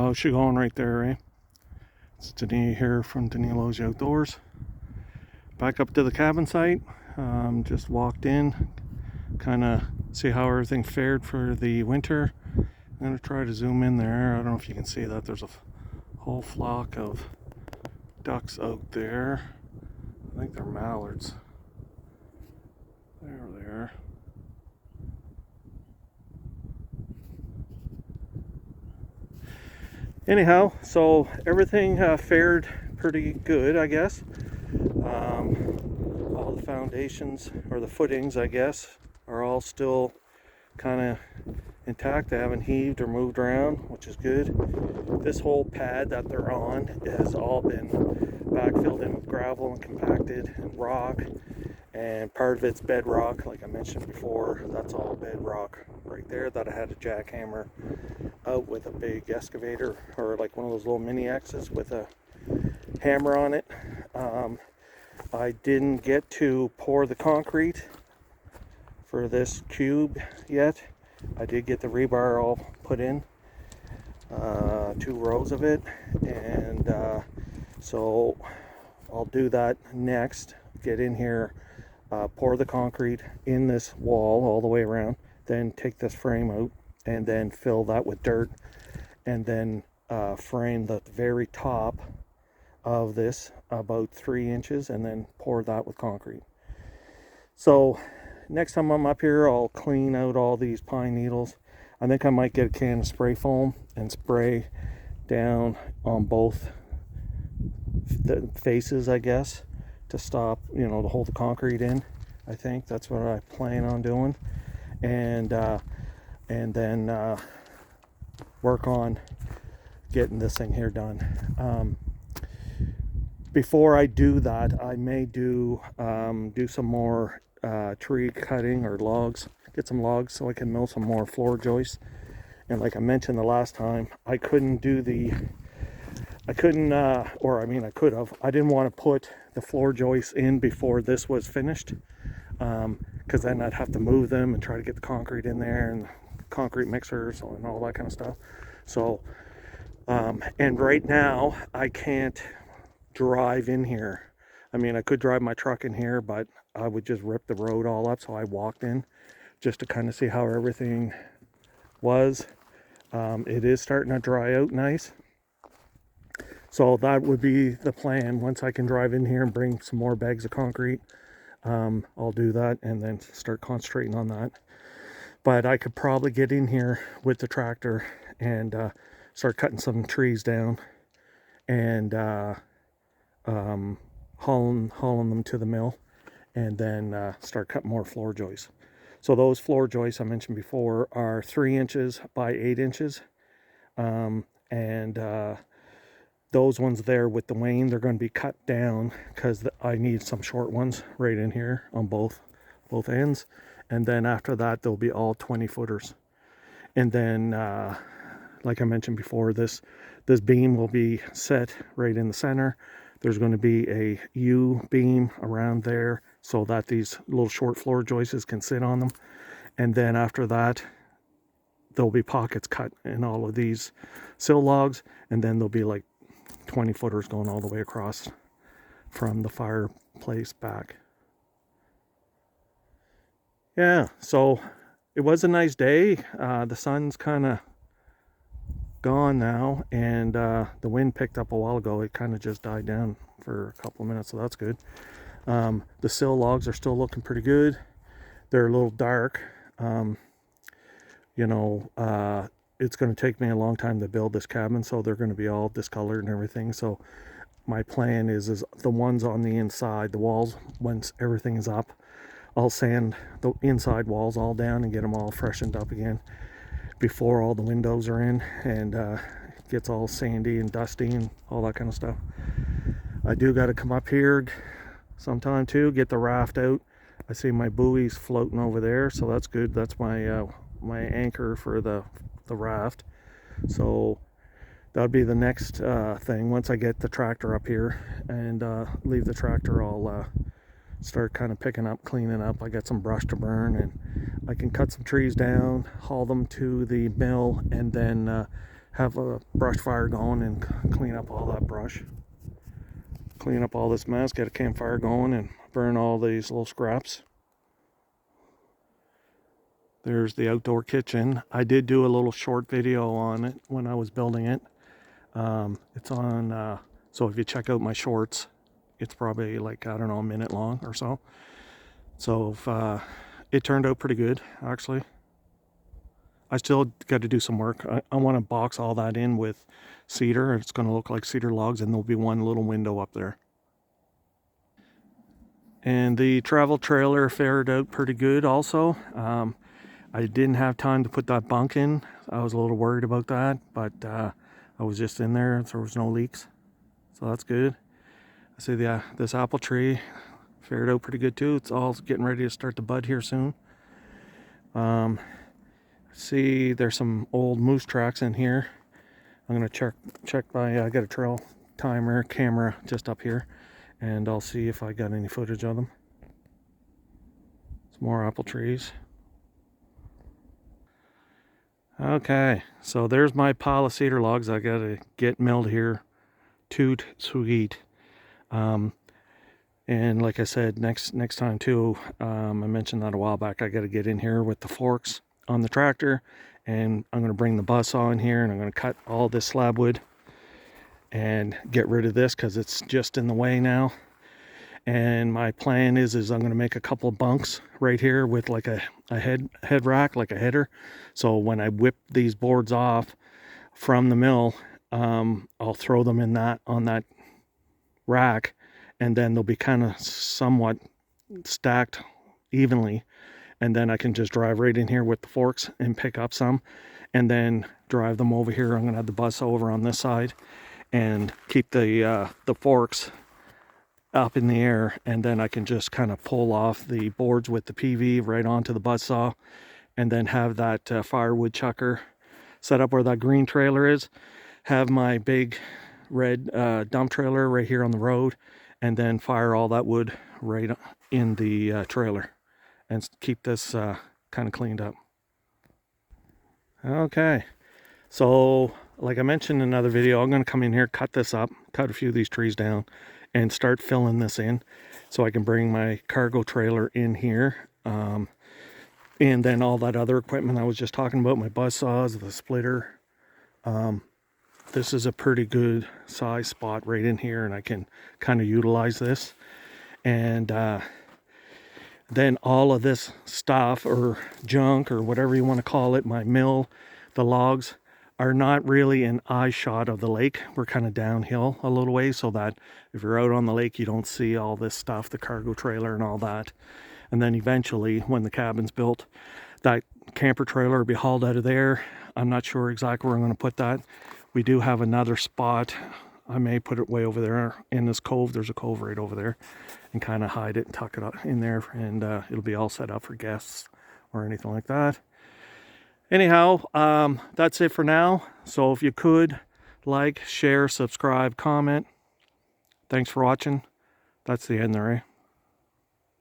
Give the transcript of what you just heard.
how's she going right there, eh? It's Denis here from Danilo's Outdoors. Back up to the cabin site. Just walked in, kind of see how everything fared for the winter. I'm going to try to zoom in there. I don't know if you can see that. There's a whole flock of ducks out there. I think they're mallards. There they are. Anyhow, so everything fared pretty good, I guess. All the foundations, or the footings, I guess, are all still kind of intact. They haven't heaved or moved around, which is good. This whole pad that they're on has all been backfilled in with gravel and compacted and rock, and part of it's bedrock, like I mentioned before. That's all bedrock right there that I had a jackhammer out with a big excavator, or like one of those little mini X's with a hammer on it. I didn't get to pour the concrete for this cube yet. I did get the rebar all put in, 2 rows of it, and so I'll do that next. Get in here, pour the concrete in this wall all the way around, then take this frame out and then fill that with dirt, and then frame the very top of this about 3 inches, and then pour that with concrete. So next time I'm up here, I'll clean out all these pine needles. I think I might get a can of spray foam and spray down on both the faces, I guess, to stop, to hold the concrete in. I think that's what I plan on doing, and then work on getting this thing here done. Before I do that, I may do some more tree cutting or logs. Get some logs so I can mill some more floor joists. And like I mentioned the last time, I couldn't, I could have. I didn't want to put the floor joists in before this was finished, because then I'd have to move them and try to get the concrete in there and concrete mixers and all that kind of stuff. So, and right now I can't drive in here. I mean, I could drive my truck in here, but I would just rip the road all up. So I walked in just to kind of see how everything was. It is starting to dry out nice. So that would be the plan. Once I can drive in here and bring some more bags of concrete, I'll do that and then start concentrating on that. But I could probably get in here with the tractor and start cutting some trees down and hauling them to the mill, and then start cutting more floor joists. So those floor joists I mentioned before are 3 inches by 8 inches, and those ones there with the wane, they're going to be cut down because I need some short ones right in here on both ends, and then after that they'll be all 20 footers. And then like I mentioned before, this beam will be set right in the center. There's going to be a U beam around there so that these little short floor joists can sit on them. And then after that, there'll be pockets cut in all of these sill logs, and then there'll be like 20 footers going all the way across from the fireplace back. Yeah, so it was a nice day. The sun's kind of gone now, and the wind picked up a while ago. It kind of just died down for a couple of minutes, so that's good. The sill logs are still looking pretty good. They're a little dark. It's going to take me a long time to build this cabin, so they're going to be all discolored and everything. So my plan is the ones on the inside, the walls, once everything is up, I'll sand the inside walls all down and get them all freshened up again before all the windows are in, and it gets all sandy and dusty and all that kind of stuff. I do got to come up here sometime too, get the raft out. I see my buoys floating over there, so that's good. That's my my anchor for the raft. So that'll be the next thing. Once I get the tractor up here and leave the tractor, I'll start kind of picking up, cleaning up. I got some brush to burn, and I can cut some trees down, haul them to the mill, and then have a brush fire going and clean up all that brush. Clean up all this mess, get a campfire going and burn all these little scraps. There's the outdoor kitchen. I did do a little short video on it when I was building it. It's on, so if you check out my shorts, it's probably like, I don't know, a minute long or so. So if, it turned out pretty good, actually. I still got to do some work. I want to box all that in with cedar. It's going to look like cedar logs, and there'll be one little window up there. And the travel trailer fared out pretty good also. I didn't have time to put that bunk in. I was a little worried about that, but I was just in there. There was no leaks, so that's good. I see this apple tree fared out pretty good too. It's all getting ready to start to bud here soon. See, there's some old moose tracks in here. I'm gonna check my. I got a trail timer camera just up here, and I'll see if I got any footage of them. Some more apple trees. Okay, so there's my pile of cedar logs I gotta get milled here. Toot sweet. And like I said, next time too, I mentioned that a while back, I gotta get in here with the forks on the tractor, and I'm gonna bring the buzz saw in here, and I'm gonna cut all this slab wood and get rid of this because it's just in the way now. And my plan is I'm going to make a couple of bunks right here with like a head rack, like a header. So when I whip these boards off from the mill, I'll throw them in on that rack, and then they'll be kind of somewhat stacked evenly. And then I can just drive right in here with the forks and pick up some, and then drive them over here. I'm going to have the bus over on this side and keep the forks up in the air, and then I can just kind of pull off the boards with the PV right onto the buzzsaw, and then have that firewood chucker set up where that green trailer is, have my big red dump trailer right here on the road, and then fire all that wood right in the trailer and keep this kind of cleaned up. Okay, so like I mentioned in another video, I'm going to come in here, cut this up, cut a few of these trees down, and start filling this in so I can bring my cargo trailer in here. And then all that other equipment I was just talking about, my buzz saws, the splitter. This is a pretty good size spot right in here, and I can kind of utilize this. And then all of this stuff or junk or whatever you want to call it, my mill, the logs, are not really an eye shot of the lake. We're kind of downhill a little way, so that if you're out on the lake, you don't see all this stuff, the cargo trailer and all that. And then eventually, when the cabin's built, that camper trailer will be hauled out of there. I'm not sure exactly where I'm going to put that. We do have another spot. I may put it way over there in this cove. There's a cove right over there, and kind of hide it and tuck it up in there, and it'll be all set up for guests or anything like that. Anyhow, that's it for now. So if you could like, share, subscribe, comment. Thanks for watching. That's the end there, eh?